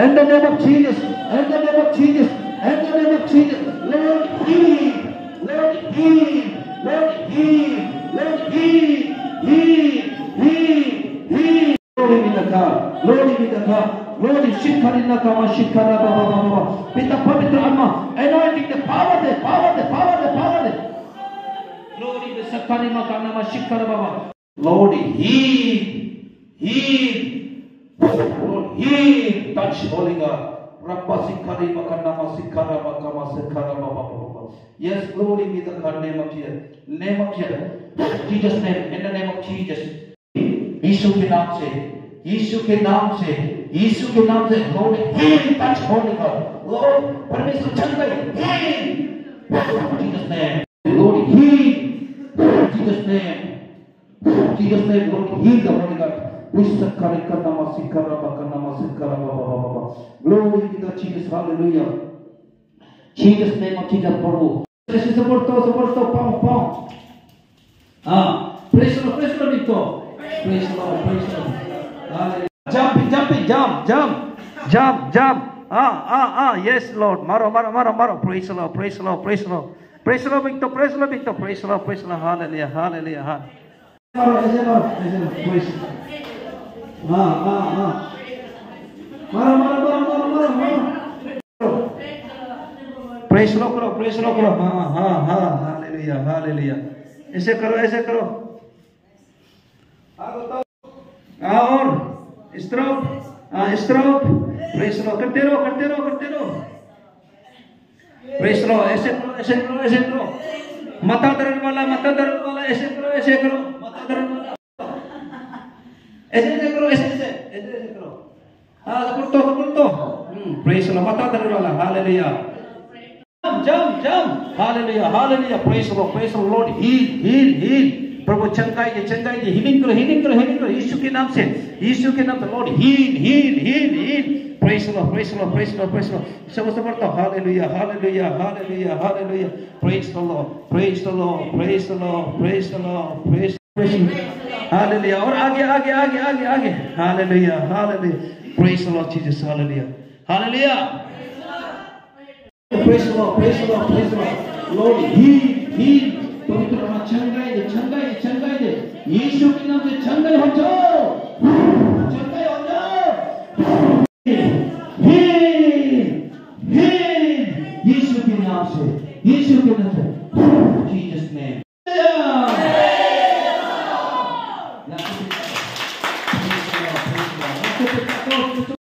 In the name of Jesus, in the name of Jesus, in the name of Jesus, Lord heal, Lord heal, Lord heal, Lord heal, heal. Glory be to God, glory be to God, glory Shikharina Kama Shikhara Baba Baba. With the Pavitra Amma, anointing the power, the power, the power, the power. Glory be Sakharima Kanama Shikhara Baba. Lord heal, heal. Lord, heal, touch, Holy God. Yes, glory be the God, name of Jesus. Name of Jesus. Jesus' name, in the name of Jesus. यीशु के नाम से, यीशु के नाम से, यीशु के नाम से, Lord, heal, touch, Holy God. Lord, परमेश्वर चंगा, heal. Jesus' name. Lord, heal. Jesus' name. Jesus' name, Lord, heal the Holy God. Glory be to Jesus, hallelujah. Jesus' name of Jesus, Prabhu. Support, pão. Praise the Lord, Victor. Praise the Lord, praise the Lord. Hallelujah. Jump. Yes, Lord. Maro. Praise the Lord, praise the Lord, praise the Lord. Praise the Lord, Victor, praise the Lord, Victor. Praise the Lord, praise the Lord. Hallelujah, hallelujah. Praise the Lord. Maro. Praise the Lord, praise the Lord. Hallelujah. ऐसे करो. और stroke. Praise the Lord. करते रहो. Praise the Lord. ऐसे करो. मता दर्द वाला ऐसे करो. मता दर्द वाला ऐसे करो. Soporto. Praise the Lord. Mata dर्द वाला. Hallelujah. Jump. Hallelujah. Praise the Lord. Heal. प्रभु चंगाई दे. Healing करो. यीशु के नाम से. Lord, heal. Praise the Lord. Somos soporto. Hallelujah. Praise the Lord. Hallelujah. और आगे. Hallelujah. Praise the Lord Jesus. Hallelujah. Praise the Lord. Lord, heal. पवित्र आत्मा चंगाई दे. यीशु के नाम से चंगाई हो जाओ. Heal. यीशु के नाम से. Jesus' name.